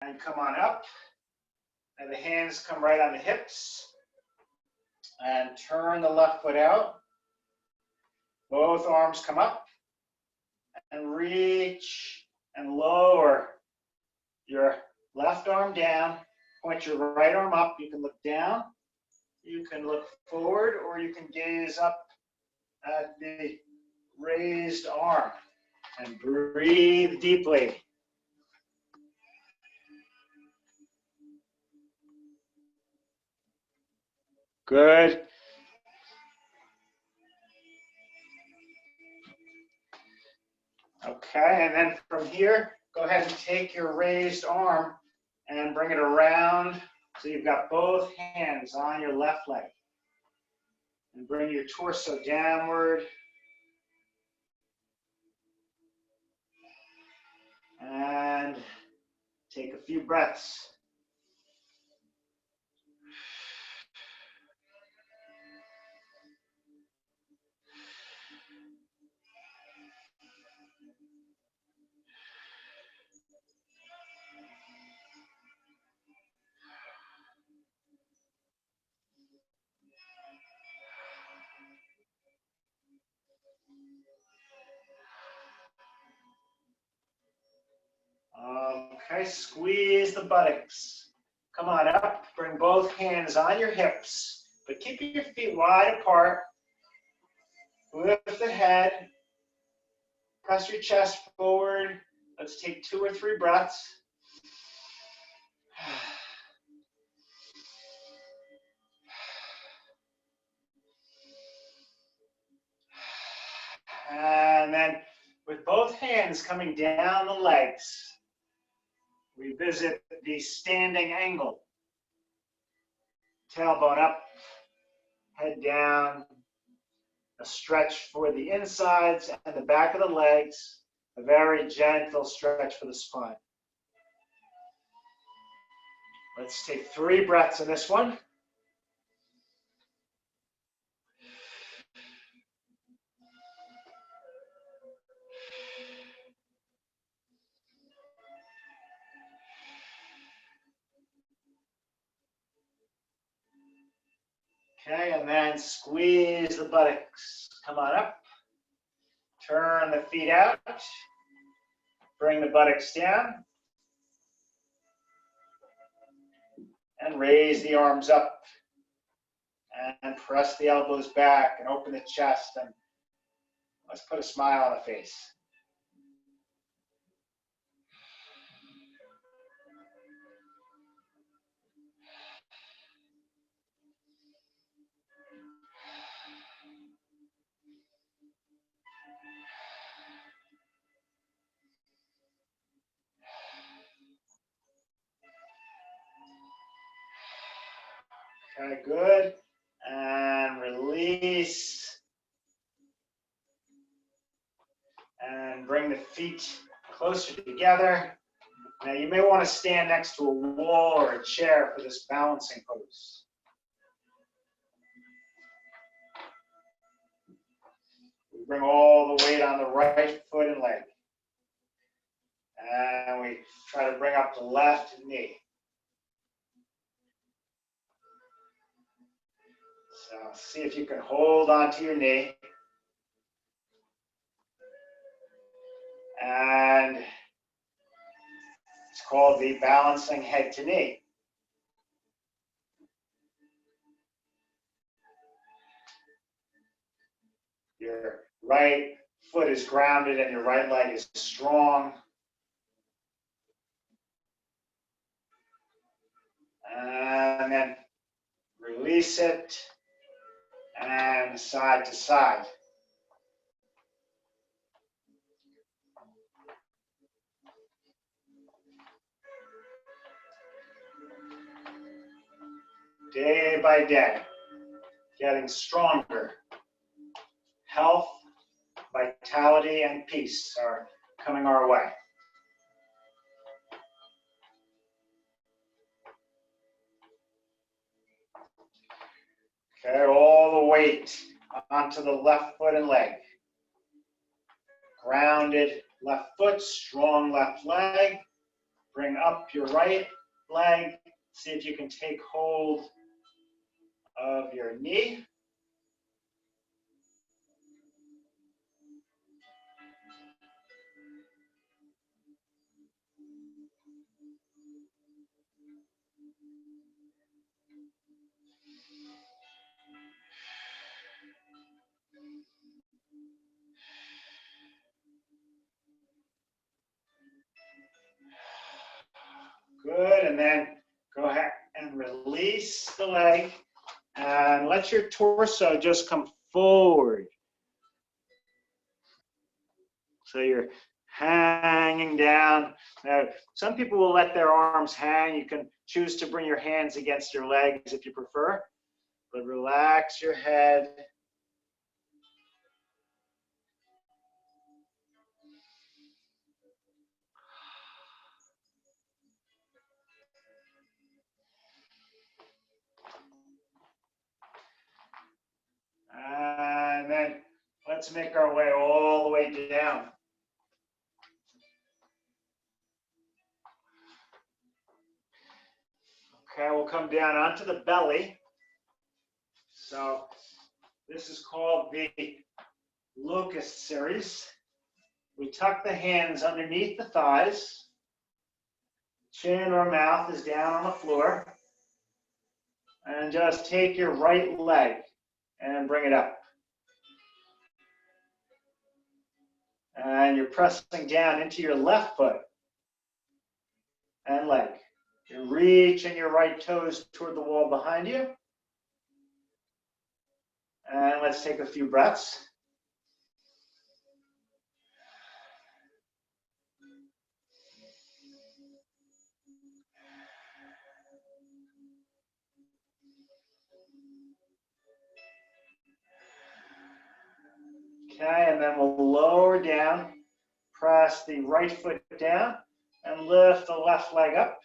And come on up. And the hands come right on the hips. And turn the left foot out. Both arms come up. And reach and lower your left arm down. Point your right arm up. You can look down. You can look forward, or you can gaze up at the raised arm. And breathe deeply. Good. Okay, and then from here, go ahead and take your raised arm and bring it around so you've got both hands on your left leg. And bring your torso downward. And take a few breaths. Okay, squeeze the buttocks. Come on up, bring both hands on your hips, but keep your feet wide apart. Lift the head, press your chest forward. Let's take 2 or 3 breaths. And then with both hands coming down the legs, we visit the standing angle. Tailbone up, head down, a stretch for the insides and the back of the legs, a very gentle stretch for the spine. Let's take 3 breaths in this one. Okay, and then squeeze the buttocks. Come on up. Turn the feet out. Bring the buttocks down. And raise the arms up. And press the elbows back and open the chest. And let's put a smile on the face. Okay, good. And release. And bring the feet closer together. Now you may want to stand next to a wall or a chair for this balancing pose. We bring all the weight on the right foot and leg. And we try to bring up the left knee. So see if you can hold onto your knee. And it's called the balancing head to knee. Your right foot is grounded and your right leg is strong. And then release it and side to side. Day by day, getting stronger. Health, vitality, and peace are coming our way. Okay, all the weight onto the left foot and leg. Grounded left foot, strong left leg. Bring up your right leg. See if you can take hold of your knee. Good, and then go ahead and release the leg and let your torso just come forward. So you're hanging down. Now, some people will let their arms hang. You can choose to bring your hands against your legs if you prefer, but relax your head. And then let's make our way all the way down. Okay, we'll come down onto the belly. So this is called the locust series. We tuck the hands underneath the thighs. Chin or mouth is down on the floor. And just take your right leg and bring it up. And you're pressing down into your left foot and leg. You're reaching your right toes toward the wall behind you. And let's take a few breaths. Okay, and then we'll lower down, press the right foot down, and lift the left leg up.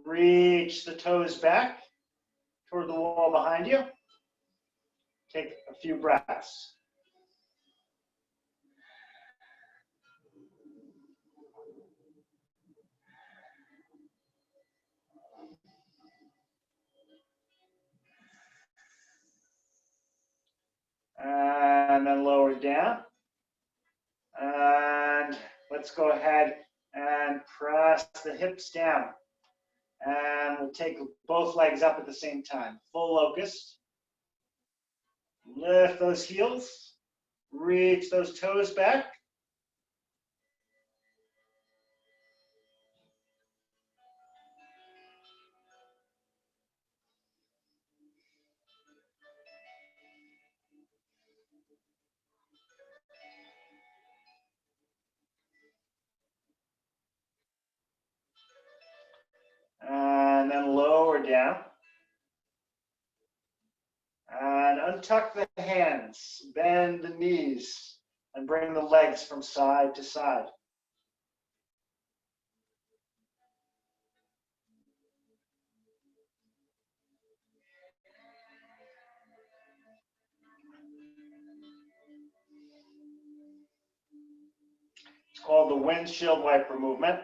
Reach the toes back toward the wall behind you. Take a few breaths. And then lower down. And let's go ahead and press the hips down. And we'll take both legs up at the same time. Full locust. Lift those heels. Reach those toes back. And then lower down. And untuck the hands, bend the knees, and bring the legs from side to side. It's called the windshield wiper movement.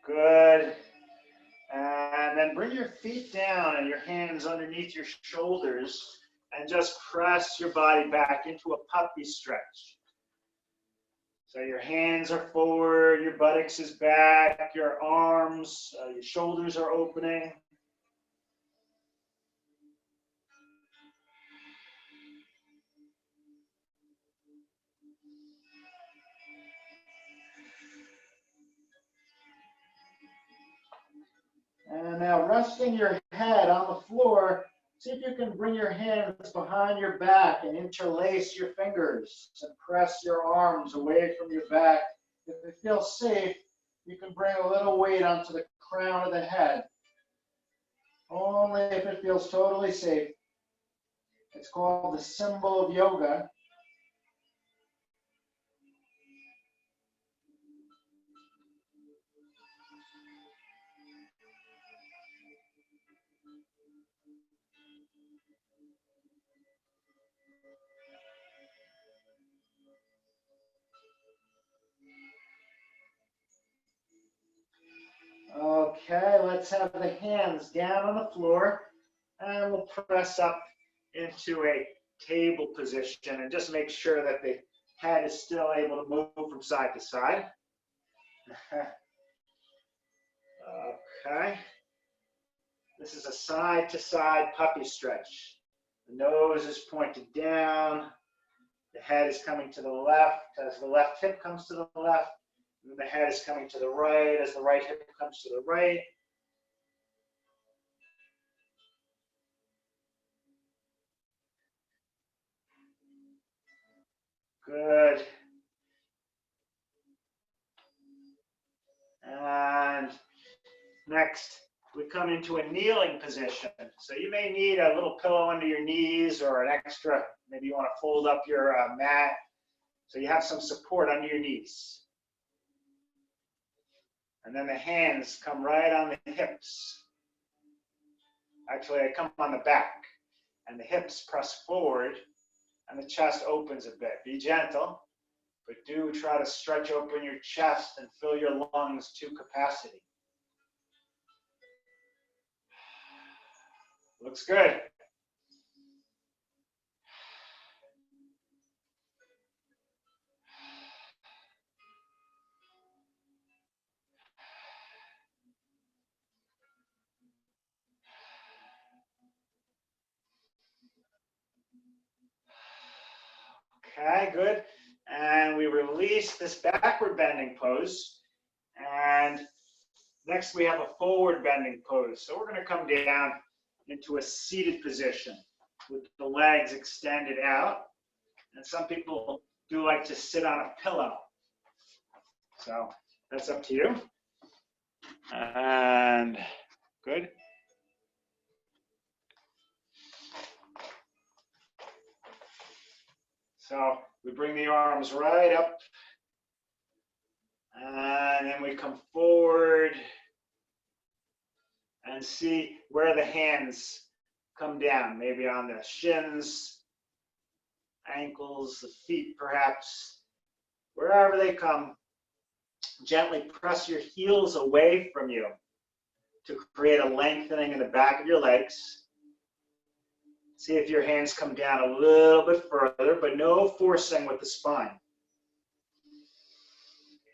Good. And then bring your feet down and your hands underneath your shoulders and just press your body back into a puppy stretch. So your hands are forward, your buttocks is back, your arms, your shoulders are opening. And now resting your head on the floor, see if you can bring your hands behind your back and interlace your fingers and press your arms away from your back. If it feels safe, you can bring a little weight onto the crown of the head. Only if it feels totally safe. It's called the symbol of yoga. Okay, let's have the hands down on the floor, and we'll press up into a table position and just make sure that the head is still able to move from side to side. Okay. This is a side-to-side puppy stretch. The nose is pointed down. The head is coming to the left as the left hip comes to the left. And the head is coming to the right as the right hip comes to the right. Good. And next, we come into a kneeling position. So you may need a little pillow under your knees or an extra, maybe you want to fold up your mat so you have some support under your knees. And then the hands come right on the hips. Actually, they come on the back. And the hips press forward and the chest opens a bit. Be gentle, but do try to stretch open your chest and fill your lungs to capacity. Looks good. Okay, good. And we release this backward bending pose. And next we have a forward bending pose. So we're going to come down into a seated position with the legs extended out. And some people do like to sit on a pillow. So that's up to you. And good. So we bring the arms right up. And then we come forward and see where the hands come down, maybe on the shins, ankles, the feet perhaps, wherever they come. Gently press your heels away from you to create a lengthening in the back of your legs. See if your hands come down a little bit further, but no forcing with the spine.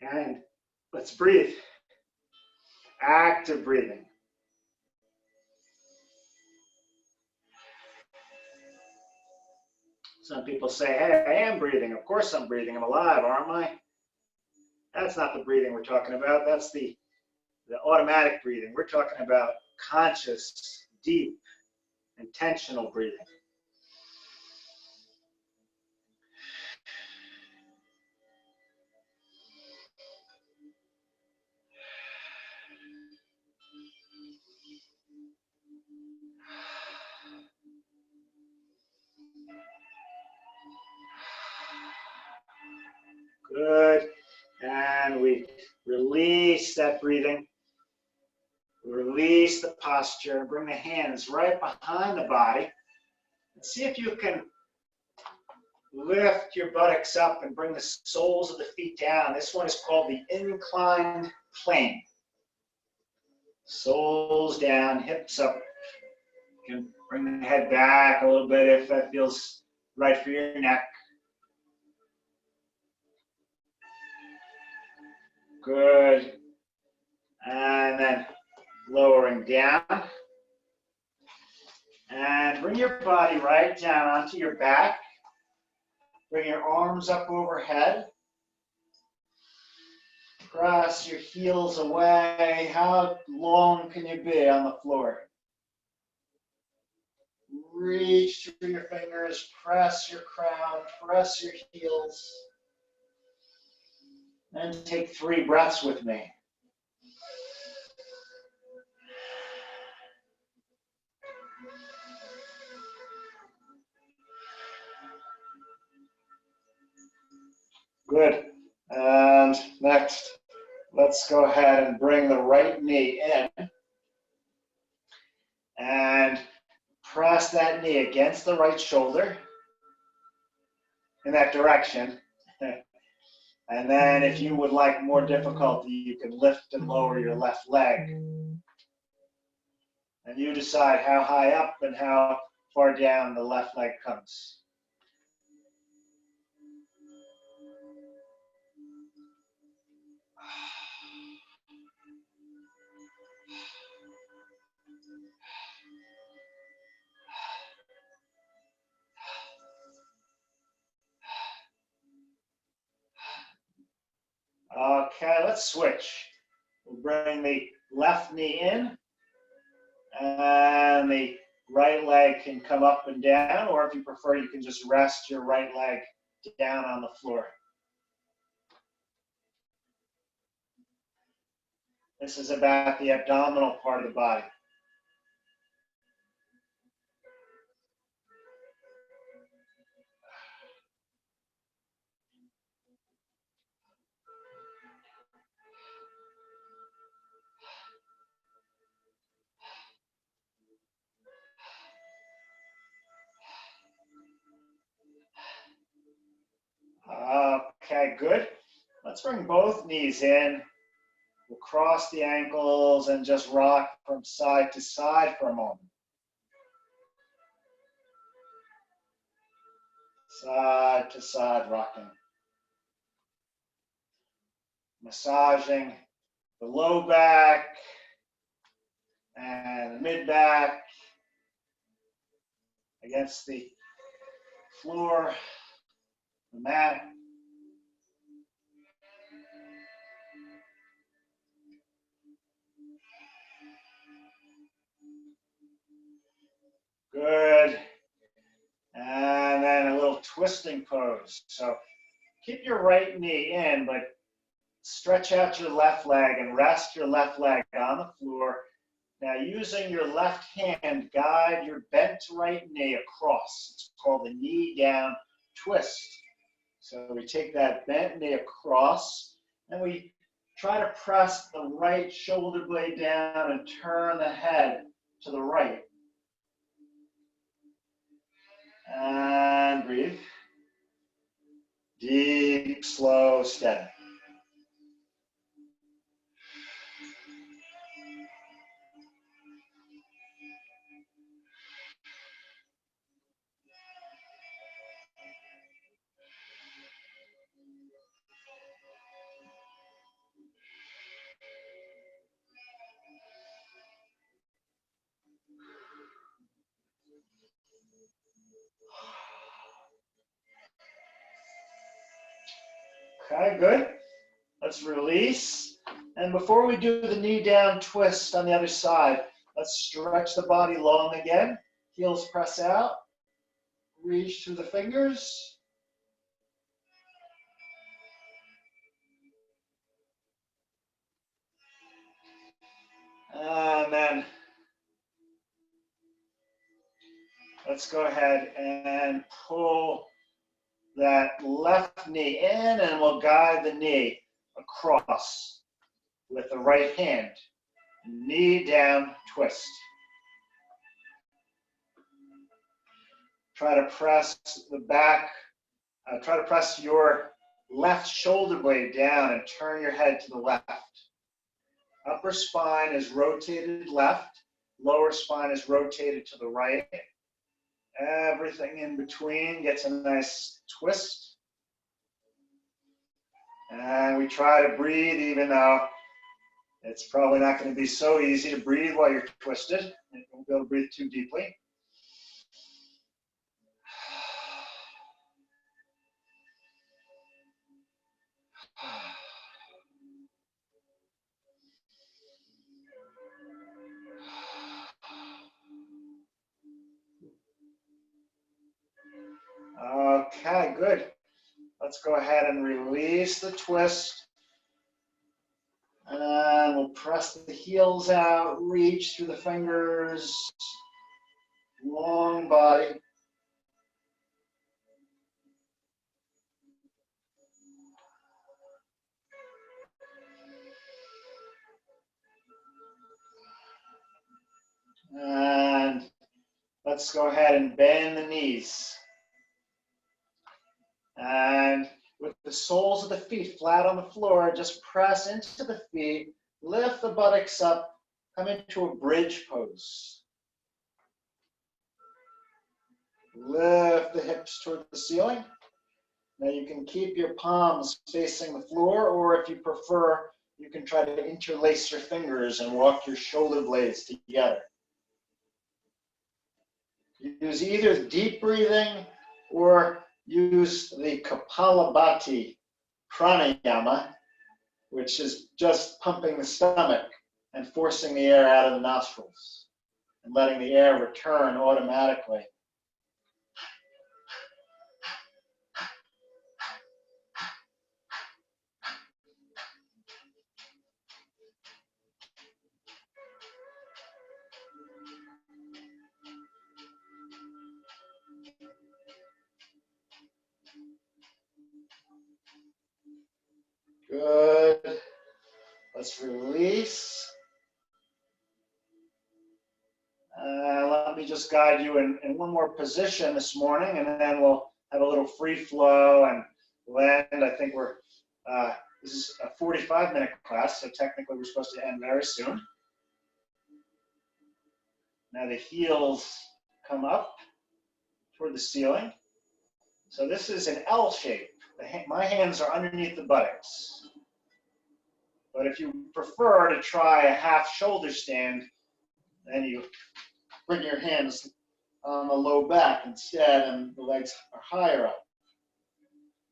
And let's breathe. Active breathing. Some people say, hey, I am breathing. Of course I'm breathing. I'm alive, aren't I? That's not the breathing we're talking about. That's the automatic breathing. We're talking about conscious, deep, intentional breathing. Good. And we release that breathing. Release the posture. Bring the hands right behind the body. And see if you can lift your buttocks up and bring the soles of the feet down. This one is called the inclined plane. Soles down, hips up. You can bring the head back a little bit if that feels right for your neck. Good. And then lowering down. And bring your body right down onto your back. Bring your arms up overhead. Press your heels away. How long can you be on the floor? Reach through your fingers. Press your crown. Press your heels. And take 3 breaths with me. Good. And next, let's go ahead and bring the right knee in. And press that knee against the right shoulder in that direction. And then if you would like more difficulty, you can lift and lower your left leg. And you decide how high up and how far down the left leg comes. Okay, let's switch. We'll bring the left knee in, and the right leg can come up and down, or if you prefer, you can just rest your right leg down on the floor. This is about the abdominal part of the body. Okay, good. Let's bring both knees in. We'll cross the ankles and just rock from side to side for a moment. Side to side rocking. Massaging the low back and the mid back against the floor, the mat. Good. And then a little twisting pose. So keep your right knee in, but stretch out your left leg and rest your left leg on the floor. Now, using your left hand, guide your bent right knee across. It's called the knee down twist. So we take that bent knee across, and we try to press the right shoulder blade down and turn the head to the right. And breathe. Deep, slow, steady. Okay, good. Let's release. And before we do the knee down twist on the other side, let's stretch the body long again. Heels press out. Reach through the fingers. And then let's go ahead and pull that left knee in, and we'll guide the knee across with the right hand. Knee down twist. Try to press the back, try to press your left shoulder blade down and turn your head to the left. Upper spine is rotated left, lower spine is rotated to the right. Everything in between gets a nice twist. And we try to breathe, even though it's probably not going to be so easy to breathe while you're twisted. You won't be able to breathe too deeply. Okay, good. Let's go ahead and release the twist. And we'll press the heels out, reach through the fingers, long body. And let's go ahead and bend the knees. And with the soles of the feet flat on the floor. Just press into the feet, lift the buttocks up, come into a bridge pose. Lift the hips toward the ceiling. Now you can keep your palms facing the floor, or if you prefer, you can try to interlace your fingers and walk your shoulder blades together. Use either deep breathing or use the Kapalabhati pranayama, which is just pumping the stomach and forcing the air out of the nostrils and letting the air return automatically. Good. Let's release. Let me just guide you in one more position this morning, and then we'll have a little free flow and we'll end. I think this is a 45-minute class, so technically we're supposed to end very soon. Now the heels come up toward the ceiling. So this is an L shape. My hands are underneath the buttocks. But if you prefer to try a half shoulder stand, then you bring your hands on the low back instead, and the legs are higher up.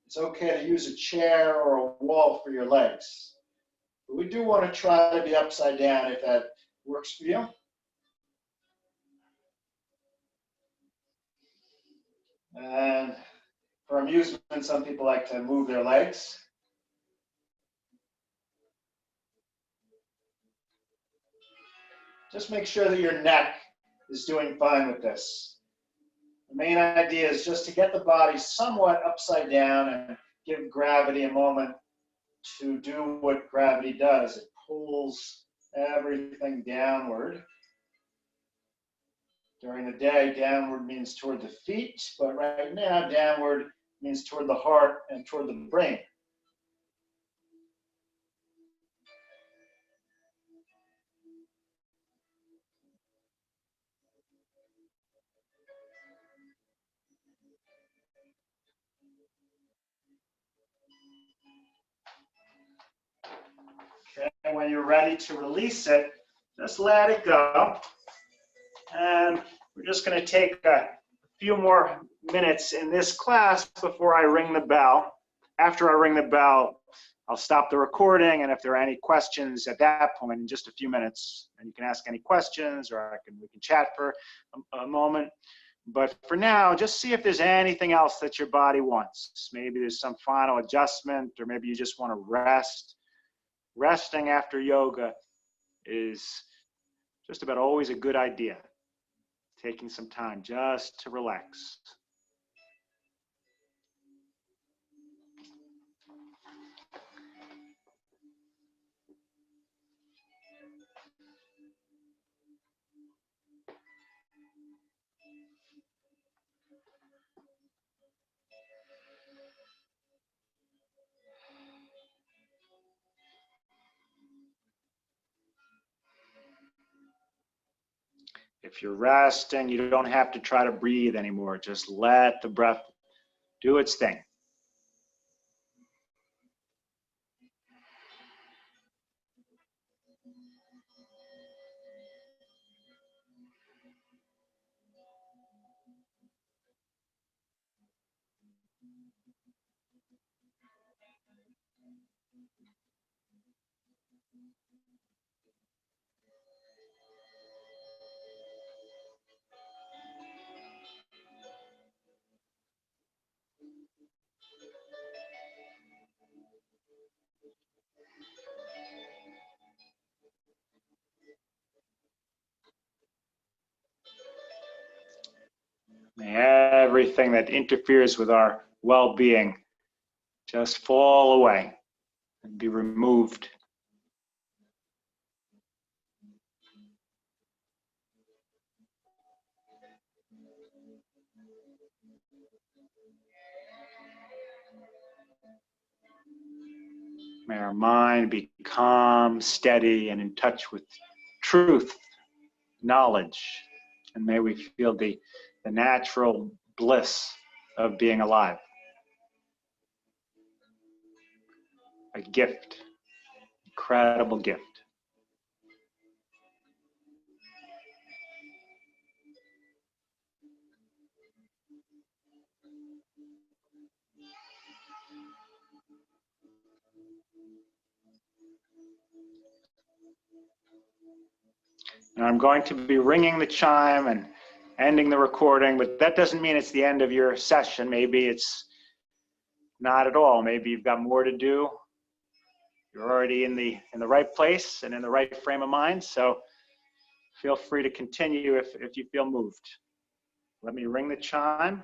It's okay to use a chair or a wall for your legs. But we do want to try to be upside down if that works for you. And for amusement, some people like to move their legs. Just make sure that your neck is doing fine with this. The main idea is just to get the body somewhat upside down and give gravity a moment to do what gravity does. It pulls everything downward. During the day, downward means toward the feet, but right now, downward means toward the heart and toward the brain. Okay, when you're ready to release it, just let it go. And we're just going to take a few more minutes in this class before I ring the bell. After I ring the bell, I'll stop the recording, and if there are any questions at that point in just a few minutes, and you can ask any questions, or we can chat for a moment. But for now, just see if there's anything else that your body wants. Maybe there's some final adjustment, or maybe you just want to rest. Resting after yoga is just about always a good idea. Taking some time just to relax. If you're resting, you don't have to try to breathe anymore. Just let the breath do its thing. May everything that interferes with our well-being just fall away and be removed. May our mind be calm, steady, and in touch with truth, knowledge. And may we feel the natural bliss of being alive. A gift, incredible gift. And I'm going to be ringing the chime and ending the recording, but that doesn't mean it's the end of your session. Maybe it's not at all. Maybe you've got more to do. You're already in the right place and in the right frame of mind. So feel free to continue if you feel moved. Let me ring the chime.